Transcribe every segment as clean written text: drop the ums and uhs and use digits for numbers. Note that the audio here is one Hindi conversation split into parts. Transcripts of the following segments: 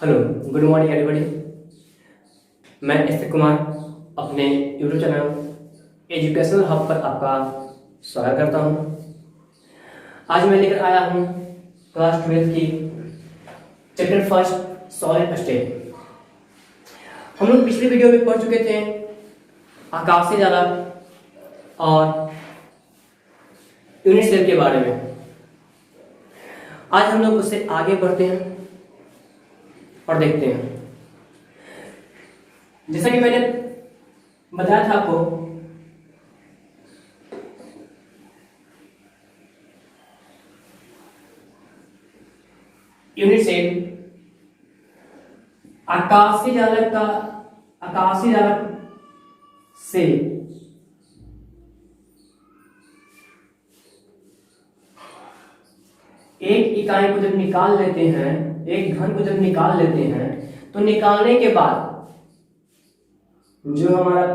Hello, good morning everybody. मैं एस कुमार अपने यूट्यूब चैनल एजुकेशनल हब पर आपका स्वागत करता हूं। आज मैं लेकर आया हूं क्लास 12 की चैप्टर फर्स्ट सॉलिड स्टेट। हम लोग पिछले वीडियो में पढ़ चुके थे आकाशीय जालक और यूनिट सेल के बारे में। आज हम लोग उससे आगे बढ़ते हैं और देखते हैं। जैसा कि मैंने बताया था आपको, यूनिट सेल आकाशीय जालक से एक इकाई को जब निकाल लेते हैं, एक घन को जब निकाल लेते हैं, तो निकालने के बाद जो हमारा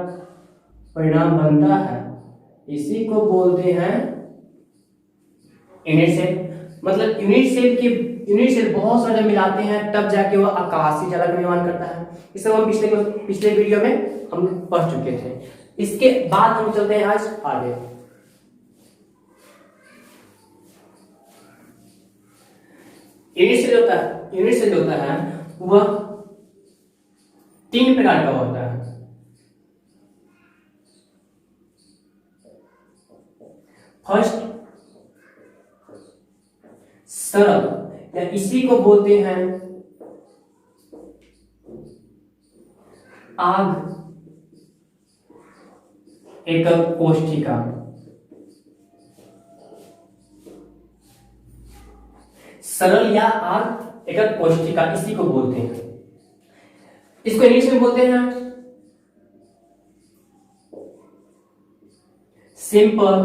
परिणाम बनता है इसी को बोलते हैं यूनिट सेल। मतलब यूनिट सेल बहुत सारे मिलाते हैं तब जाके वह आकाशीय जालक का निर्माण करता है। इसे हम पिछले वीडियो में हम पढ़ चुके थे। इसके बाद हम चलते हैं आज आगे। यूनिट सेल होता है वह 3 प्रकार का होता है। फर्स्ट, सरल या इसी को बोलते हैं आग एकक कोष्ठिका। सरल या आग एकक कोष्ठिका इसी को बोलते हैं। इसको इंग्लिश में बोलते हैं सिंपल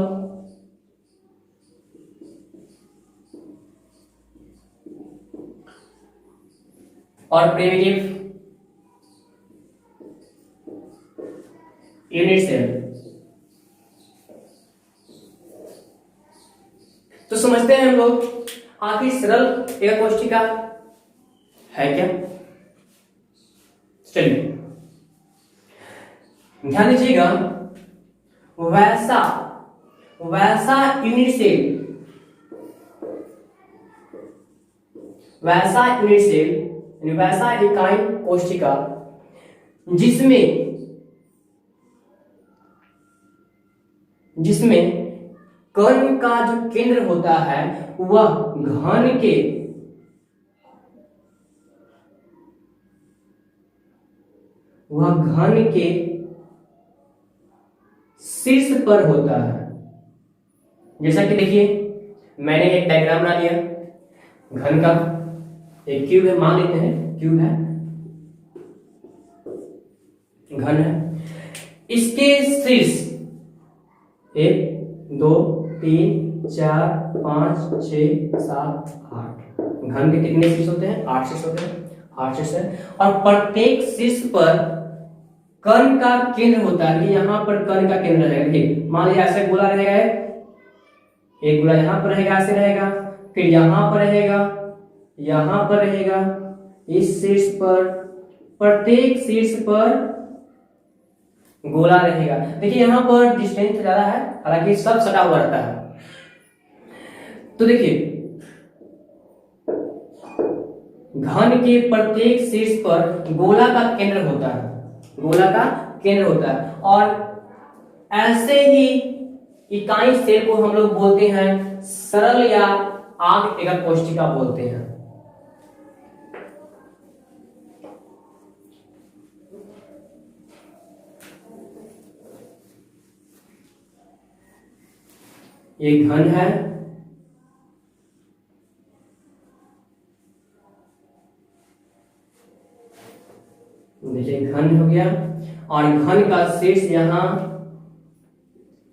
और प्रिमिटिव यूनिट सेल। तो समझते हैं हम लोग आखिर सरल एकक कोष्ठिका है क्या। चलिए ध्यान दीजिएगा, वैसा यूनिट सेल वैसा इकाई कोष्ठिका जिसमें कण का जो केंद्र होता है वह घन के शीर्ष पर होता है। जैसा कि देखिए, मैंने एक डायग्राम बना लिया घन का। एक क्यूब है, मान लेते हैं क्यूब है, घन है। इसके शीर्ष 1 2 3 4 5 6 7 8। घन के कितने शीर्ष होते हैं? 8 शीर्ष होते हैं। 8 शीर्ष है और प्रत्येक शीर्ष पर कण का केंद्र होता है। यहां पर कण का केंद्र रहेगा। ठीक, मान लीजिए ऐसे गोला रहेगा, एक गोला यहां पर रहेगा, ऐसे रहेगा, फिर यहां पर रहेगा, यहां पर रहेगा, इस शीर्ष पर, प्रत्येक शीर्ष पर गोला रहेगा। देखिए यहां पर डिस्टेंस ज्यादा है, हालांकि सब सटा हुआ रहता है। तो देखिए घन के प्रत्येक शीर्ष पर गोला का केंद्र होता है, और ऐसे ही इकाई सेल को हम लोग बोलते हैं सरल या आग एकक कोष्ठिका बोलते हैं। ये घन है, देखिए घन हो गया, और घन का शीर्ष यहां,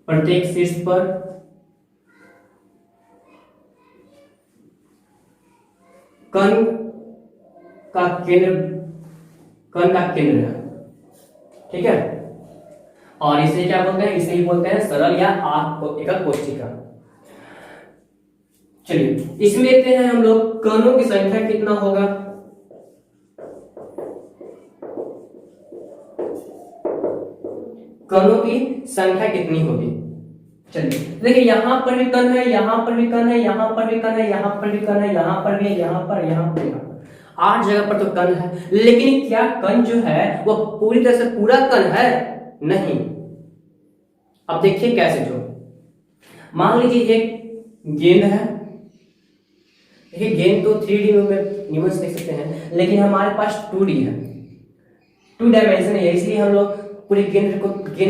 प्रत्येक शीर्ष पर कण का केंद्र है। ठीक है, और इसे क्या बोलते हैं? इसे ही बोलते हैं सरल या एकक कोष्ठिका। चलिए इसमें देखते हैं हम लोग कणों की संख्या कितना होगा। कणों की संख्या कितनी होगी। चलिए देखिए, यहाँ पर भी कण है, यहाँ पर भी कण है, यहाँ पर भी कण है, यहाँ पर भी कण है, यहाँ पर भी, यहाँ पर, यहाँ पर, यहाँ पर, 8 जगह पर तो कण है। लेकिन क्या कण जो है वो पूरी तरह से पूरा कण है? नहीं। अब देखिए कैसे, जो मान लीजिए एक गेंद है। देखिए गेंद तो 3D में निमन से देख सकते हैं, लेकिन हमारे पास 2D है, 2 डायमेंशन है, इसलिए हम लोग पूरी गेंद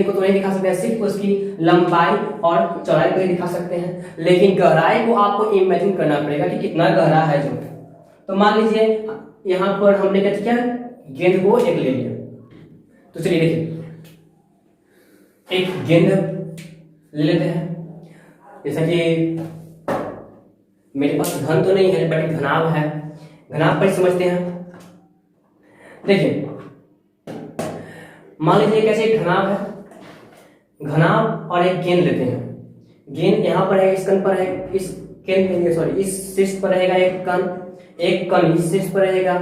को तो नहीं दिखा सकते हैं, सिर्फ उसकी लंबाई और चौड़ाई को ही दिखा सकते हैं। लेकिन गहराई को आपको इमेजिन करना पड़ेगा कि कितना गहरा है जो। तो मान लीजिए यहाँ पर हमने क्या किया, गेंद को एक ले लिया। तो चलिए देखिए, एक गेंद ले लेते हैं। जैसा कि मेरे पास घन तो नहीं है बट घनाभ है, घनाभ पर समझते हैं। देखिए मान लीजिए कैसे एक घनाभ है, घनाभ और एक गेंद लेते हैं। गेंद यहाँ पर है, इस कण पर है, इस गेंद सॉरी इस शीर्ष पर रहेगा एक कण इस शीर्ष पर रहेगा,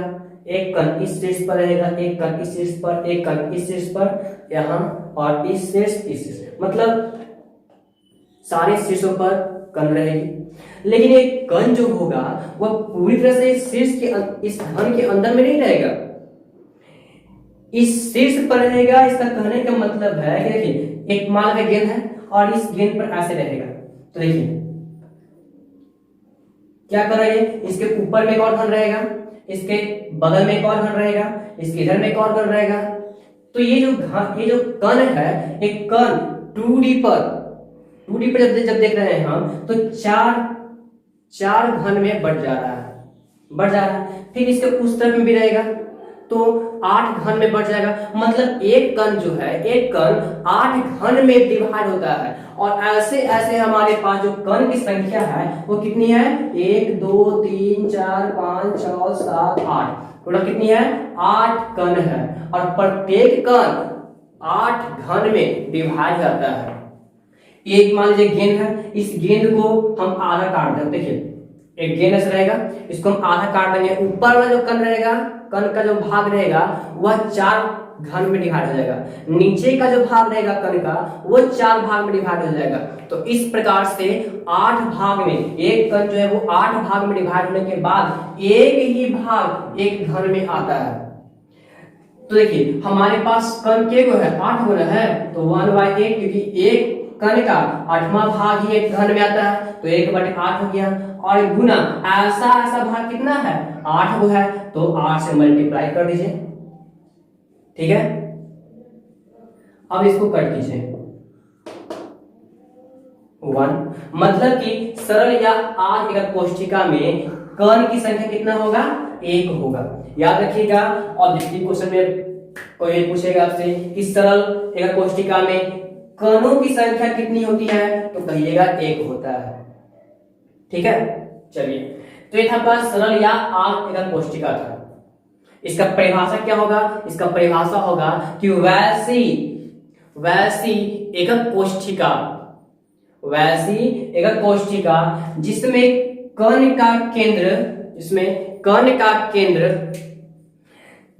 एक कण इस शीर्ष पर रहेगा, एक कण इस शीर्ष पर, एक कण इस शीर्ष पर, यहाँ और इस शीर्ष, मतलब सारे शीर्षों पर कण रहेगी। लेकिन एक कण जो होगा वह पूरी तरह से इस शीर्ष के, इस घन के अंदर में नहीं रहेगा, इस शीर्ष पर रहेगा। इसका कहने का मतलब है कि देखिए एक मान का गेंद है और इस गेंद पर ऐसे रहेगा। तो देखिए क्या कर रहा है, इसके ऊपर में एक और घन रहेगा, इसके बगल में एक और घन रहेगा, इसके इधर में एक और घन रहेगा। तो ये जो कण है, एक कण 2D पर जब देख रहे हैं हम, तो चार घन में बढ़ जा रहा है। फिर इसके उस तरफ में भी रहेगा तो 8 घन में बढ़ जाएगा। मतलब एक कण जो है, एक कण 8 घन में डिवाइड होता है। और ऐसे ऐसे हमारे पास जो कण की संख्या है वो कितनी है, 1 2 3 4 5 6 7 8, टोटल कितनी है, 8 कण है। और प्रत्येक कण 8 घन में डिवाइड जाता है। एक मान लीजिए गेंद है, इस गेंद को हम आधा काट दें। देखिए एक गेंद ऐसे रहेगा, इसको हम आधा काट देंगे। ऊपर वाला जो कण रहेगा, कण का जो भाग रहेगा वह 4 घन में डिवाइड हो जाएगा। नीचे का जो भाग रहेगा कण का, वो 4 भाग में डिवाइड हो जाएगा। तो इस प्रकार से 8 भाग में, एक कण जो है वो 8 भाग में डिवाइड होने के बाद एक ही भाग एक घन में आता है। तो देखिए हमारे पास कण के गो है, 8 गुना है, तो 1/8, क्योंकि एक कण का 8वां भाग ही एक घन में आता है, तो 1/8 हो गया। और गुना ऐसा भाग कितना है, 8 गो है, तो 8 से मल्टीप्लाई कर दीजिए। ठीक है, अब इसको कट कीजिए 1, मतलब कि सरल या आठ एकक कोष्ठिका में कण की संख्या कितना होगा, 1 होगा। याद रखिएगा, ऑब्जेक्टिव क्वेश्चन में कोई पूछेगा आपसे कि सरल एकक कोष्ठिका में कणों की संख्या कितनी होती है, तो कहिएगा 1 होता है। ठीक है, चलिए तो ये था आपका सरल या आठ एकक कोष्ठिका था। इसका परिभाषा क्या होगा, इसका परिभाषा होगा कि वैसी एकक कोष्ठिका जिसमें कण का केंद्र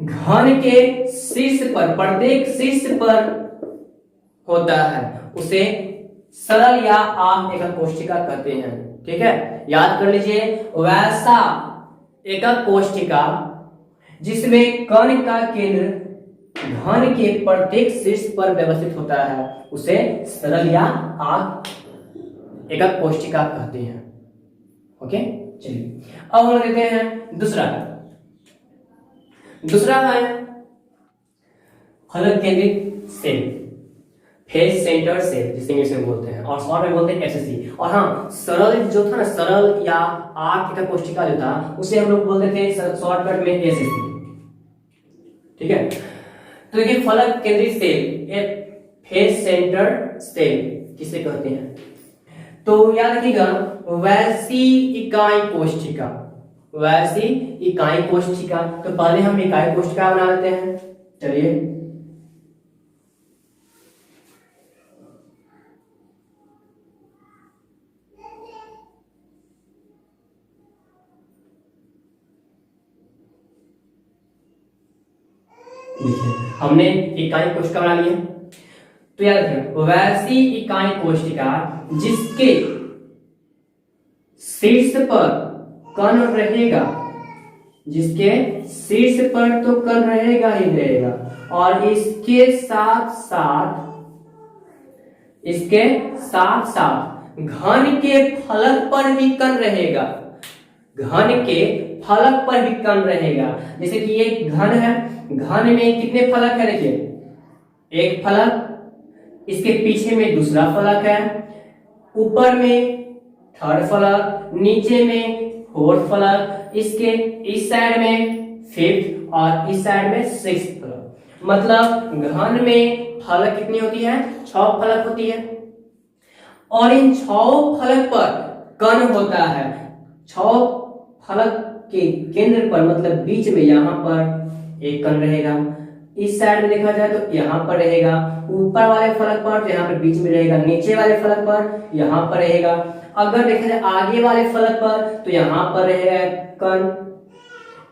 घन के शीर्ष पर, प्रत्येक शीर्ष पर होता है, उसे सरल या आठ एकक कोष्ठिका कहते हैं। ठीक है, याद कर लीजिए, वैसा एकक कोष्ठिका जिसमें कण का केंद्र घन के प्रत्येक शीर्ष पर व्यवस्थित होता है, उसे सरल या आठ एकक कोष्ठिका कहते हैं। ओके, चलिए अब हम देखते हैं दूसरा है फलक केंद्रित सेल, फेस सेंटर सेल जिसे इंग्लिश में बोलते हैं, और शॉर्ट में बोलते हैं एफसीसी। और हाँ, सरल जो था ना, सरल या आठ एकक कोष्ठिका जो था, उसे हम लोग बोलते थे शॉर्टकट में एसएससी। ठीक है, तो ये फलक केंद्रित सेल, फेस सेंटर सेल किसे कहते हैं, तो याद रखिएगा, वैसी इकाई कोष्ठिका। तो पहले हम इकाई कोष्ठिका बना लेते हैं। चलिए देखिए, हमने इकाई कोष्ठिका बना लिया। तो याद रखिए वैसी इकाई कोशिका जिसके शीर्ष पर कण रहेगा, जिसके शीर्ष पर तो कण रहेगा ही रहेगा, और इसके साथ साथ घन के फलक पर भी कण रहेगा, घन के फलक पर भी कण रहेगा। जैसे कि ये घन है, घन में कितने फलक है, देखिए एक फलक, इसके पीछे में दूसरा फलक है, ऊपर में थर्ड फलक, नीचे में फोर्थ फलक, इसके इस साइड में फिफ्थ और इस साइड में सिक्स्थ फलक। मतलब घन में फलक कितनी होती है, 6 फलक होती है, और इन 6 फलक पर कण होता है। 6 फलक के केंद्र पर मतलब बीच में यहाँ पर एक कण रहेगा, इस साइड में देखा जाए तो यहाँ पर रहेगा, ऊपर वाले फलक पर तो यहाँ पर बीच में रहेगा, नीचे वाले फलक पर यहाँ पर रहेगा, अगर देखा जाए आगे वाले फलक पर तो यहाँ पर रहेगा कण,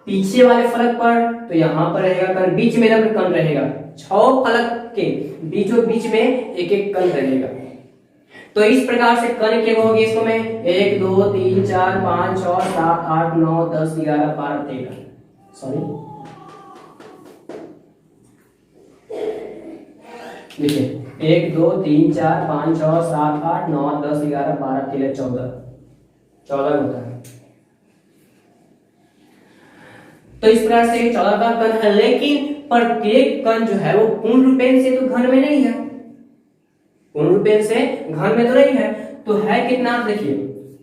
पीछे वाले फलक पर तो यहाँ पर रहेगा कण, बीच में कण रहेगा। 6 फलक के बीचों बीच में एक एक कण रहेगा। तो इस प्रकार से कण के होगी, इसको मैं 1 2 3 4 5 6 7 8 9 10 11 12 13 सॉरी देखिए 1 2 3 4 5 6 7 8 9 10 11 12 13 14 होता है। तो इस प्रकार से 14 का कण है, लेकिन प्रत्येक कण जो है वो पूर्ण रूपेण से तो घन में नहीं है, पूर्ण रूपेण से घन में तो नहीं है, तो है कितना, देखिए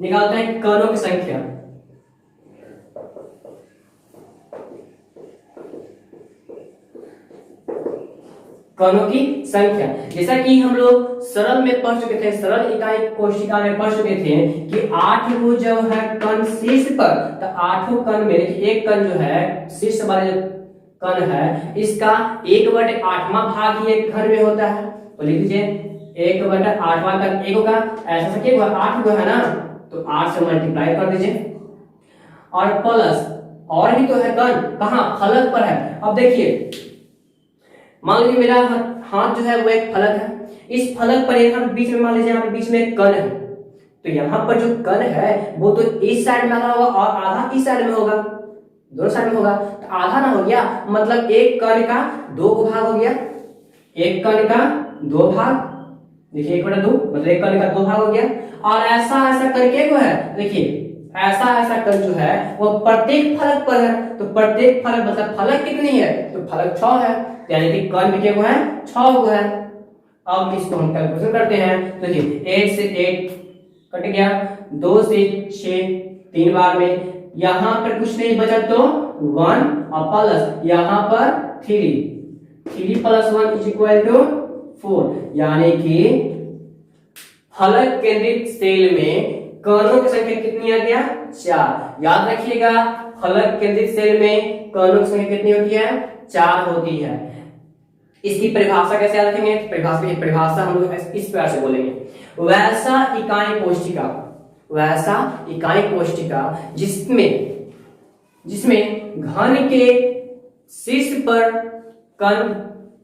निकालते हैं कणों की संख्या। कणों की संख्या जैसा कि हम लोग सरल में पढ़ चुके थे, सरल इकाई कोशिका में पढ़ चुके थे कि 8 को जब है कण शीर्ष पर, तो 8 कण में एक कण जो है शीर्ष वाले जो कण है इसका 1/8वां भाग ही एक घन में होता है। तो लिख लीजिए 1/8वां कण एक होगा, ऐसा क्या होगा 8 को है ना, तो 8 से मल्टीप्लाई कर दीजिए, और प्लस और भी तो है कण, कहां, फलक पर है। अब देखिए मान लीजिए मेरा हाथ जो है वो एक फलक है, इस फलक पर एक बीच में मान लीजिए यहाँ पे बीच में एक कण है, तो यहाँ पर जो कण है वो तो इस साइड में आधा होगा और आधा इस साइड में होगा, दोनों साइड में होगा, तो आधा ना हो गया, मतलब एक कण का 2 भाग हो गया, एक कण का 2 भाग, देखिए 1/2 मतलब एक कण का 2 भाग हो गया। और ऐसा कण के को है, देखिए ऐसा कण जो है वो प्रत्येक फलक पर है, तो प्रत्येक फलक मतलब फलक कितनी है, तो फलक 6 है, यानी कि कण भी क्या है 6 को है। अब इसको हम कैलकुलेशन करते हैं, तो देखिए 8 से 8 कट गया, 2 से 6 3 बार में, यहां पर कुछ नहीं बचा तो 1 और प्लस यहां पर 3 + 1 = 4, यानी कि फलक केंद्रित सेल में कणों की संख्या कितनी आ गया 4। याद रखिएगा फलक केंद्रित सेल में कणों की संख्या कितनी होती है 4 होती है। इसकी परिभाषा कैसे याद रखेंगे, परिभाषा हम लोग इस प्रकार से बोलेंगे, वैसा इकाई कोशिका जिसमें घन के शीर्ष पर कण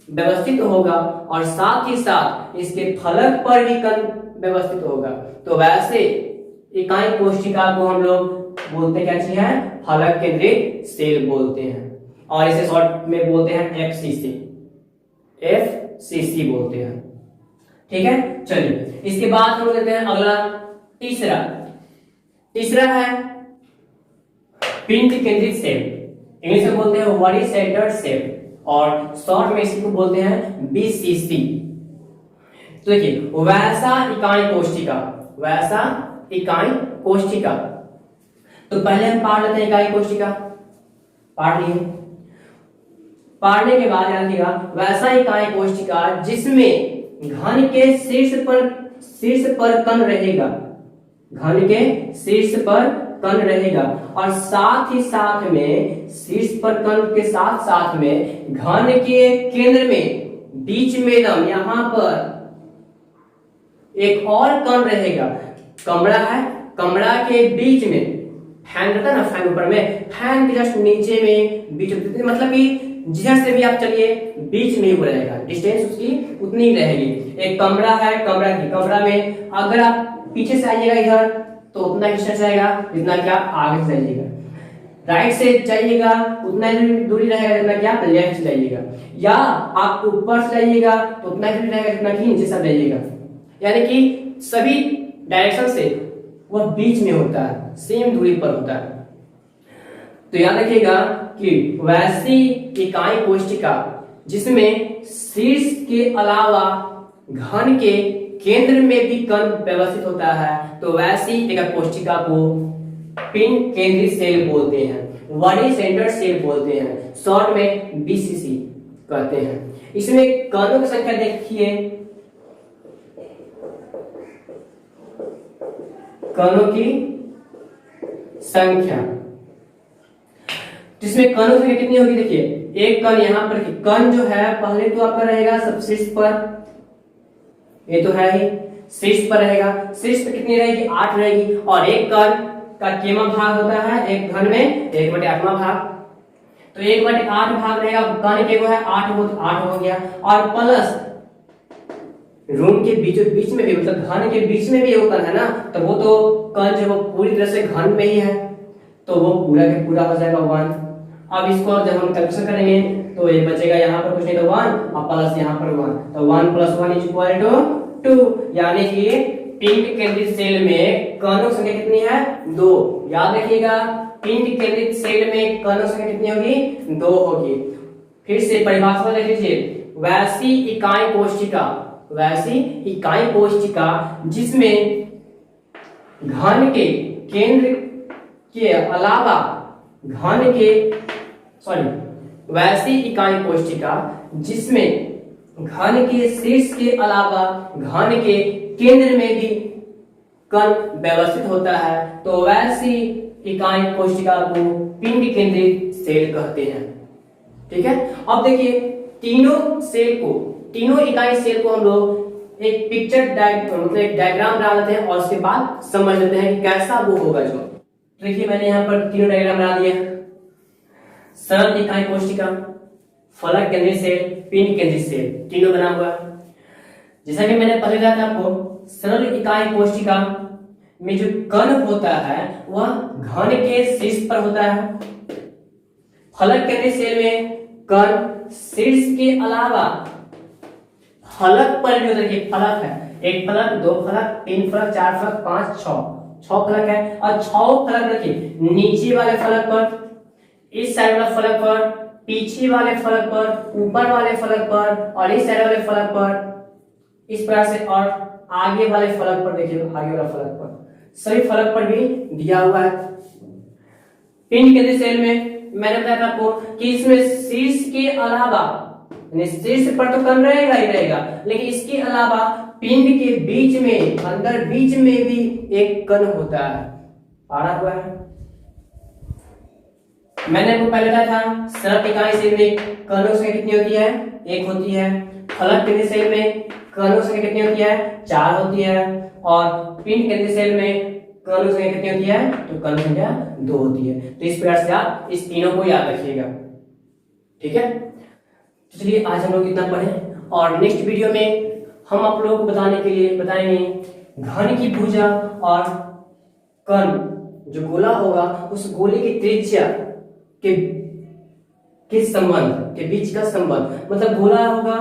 व्यवस्थित होगा और साथ ही साथ इसके फलक पर भी कण व्यवस्थित होगा, तो वैसे इकाई कोशिका को हम लोग बोलते क्या चीज है, फलक केंद्रित सेल बोलते हैं, और इसे शॉर्ट में बोलते हैं FCC बोलते हैं। ठीक है, चलिए इसके बाद हम लोग लेते हैं अगला तीसरा है पिंड केंद्रित सेल, इंग्लिश में बोलते हैं बॉडी सेंटर्ड सेल, और शॉर्ट में इसी को बोलते हैं BCC। तो देखिए वैसा इकाई कोशिका, तो पहले हम पढ़ लेते हैं इकाई कोशिका, पढ़ लिए, पढ़ने के बाद याद रखिएगा वैसा इकाई कोशिका जिसमें घन के शीर्ष पर कण रहेगा, घन के शीर्ष पर कण रहेगा, और साथ ही साथ में शीर्ष पर कण के साथ में घन के केंद्र में बीच में एकदम यहां पर एक और कण रहेगा। कमरा है, कमरा के बीच में फैन रहता है ना, फैन ऊपर में, फैन के जस्ट नीचे में बीच में, मतलब कि जिधर से भी आप चलिए बीच में ही वो रहेगा, डिस्टेंस उसकी उतनी ही रहेगी। एक कमरा है, कमरा में अगर आप पीछे से आइएगा इधर तो उतना डिस्टेंस रहेगा जितना कि आप आगे से जाइएगा, राइट से जाइएगा उतना ही दूरी रहेगा जितना कि आप लेफ्ट से जाइएगा, या आप ऊपर से जाइएगा तो उतना ही दूरी रहेगा जितना कि नीचे से जाइएगा। यानी कि सभी डायरेक्शन से वह बीच में होता है, सेम दूरी पर होता है। तो याद रखिएगा कि वैसी इकाई कोष्ठिका जिसमें शीर्ष के अलावा घन के केंद्र में भी कण व्यवस्थित होता है, तो वैसी एक कोष्ठिका को पिन केंद्रित सेल बोलते हैं, बॉडी सेंटर सेल बोलते हैं, शॉर्ट में बीसीसी कहते हैं। इसमें कणों की संख्या देखिए, कणों की संख्या, जिसमें कणों की संख्या कितनी होगी देखिए, एक कण यहाँ पर, कण जो है पहले तो आपका रहेगा सब शीर्ष पर, ये तो है ही शीर्ष पर रहेगा, शीर्ष पर कितनी रहेगी 8 रहेगी, और एक कण का केमा भाग होता है एक घन में 1/8वां भाग, तो 1/8 भाग रहेगा, कण के वो है 8 हो गया, और प्लस रूम के बीच में भी, मतलब घन के बीच में भी वो कण है ना, तो वो तो कण जो वो पूरी तरह से घन में ही है, तो वो पूरा के पूरा हो जाएगा 1। अब इसको जब हम कैलकुलेशन करेंगे तो ये बचेगा यहाँ पर कुछ नहीं तो 1 और प्लस यहाँ पर 1, तो 1 + 1 = 2, यानी कि पिंड केंद्रित सेल में कणों की संख्या कितनी है 2। याद रखिएगा पिंड केंद्रित सेल में कणों की संख्या कितनी होगी 2 होगी। फिर से परिभाषा देख लीजिए, वैसी इकाई कोष्ठिका जिसमें घन के केंद्र के अलावा वैसी इकाई कोष्ठिका जिसमें घन के शीर्ष के अलावा घन के केंद्र में भी कण व्यवस्थित होता है, तो वैसी इकाई कोष्ठिका को पिंड केंद्रित सेल कहते हैं। ठीक है, अब देखिए तीनों इकाई सेल को हम लोग एक पिक्चर मतलब एक डायग्राम बना लेते हैं और उसके बाद समझ लेते हैं कि कैसा वो होगा। जो देखिए मैंने यहाँ पर तीनों डायग्राम बना दिए, सरल इकाई कोष्ठिका, फलक केंद्रित सेल, पिंड केंद्रित सेल, तीनों बना हुआ। जैसा कि मैंने पहले बताया था आपको, सरल इकाई कोष्ठिका में जो कण होता है वह घन के शीर्ष पर होता है। फलक केंद्रित सेल में कण शीर्ष के अलावा फलक पर जो देखिए फलक है, 1 फलक, 2 फलक, 3 फलक, 4 फलक, 5, 6 फलक है, और 6 फलक रखिए नीचे वाले फलक पर, इस साइड वाले फलक पर, पीछे वाले फलक पर, ऊपर वाले फलक पर, और इस साइड वाले फलक पर, इस प्रकार से, और आगे वाले फलक पर देखिए, आगे वाला फलक पर, सभी फलक पर भी दिया हुआ है। पिंड केंद्रित सेल में मैंने बताया था आपको कि इसमें शीर्ष के अलावा, शीर्ष पर तो कण रहेगा ही रहेगा, लेकिन इसके अलावा पिंड के बीच में, अंदर बीच में भी एक कण होता है, पड़ा हुआ है। मैंने आपको पहले बताया था सरल इकाई सेल में कणों की संख्या कितनी होती है 1 होती है, फलक केंद्रित सेल में कणों की संख्या कितनी होती है 4 होती है, और पिंड केंद्रित सेल में कणों की संख्या कितनी होती है, तो कणों की संख्या 2 होती है। तो इस प्रकार से आप इस तीनों को याद रखिएगा। ठीक है, तो चलिए आज हम लोग इतना पढ़े, और नेक्स्ट वीडियो में हम आप लोगों को बताएंगे घन की भुजा और कण जो गोला होगा उस गोले की त्रिज्या के संबंध के बीच का संबंध, मतलब गोला होगा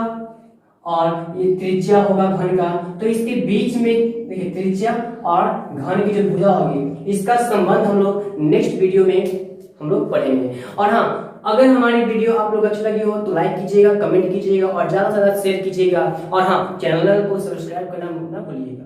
और ये त्रिज्या होगा घन का, तो इसके बीच में देखिए त्रिज्या और घन की जो भुजा होगी इसका संबंध हम लोग नेक्स्ट वीडियो में हम लोग पढ़ेंगे। और हाँ, अगर हमारी वीडियो आप लोग अच्छी लगी हो तो लाइक कीजिएगा, कमेंट कीजिएगा और ज्यादा से ज्यादा शेयर कीजिएगा, और हाँ चैनल को सब्सक्राइब करना ना भूलिएगा।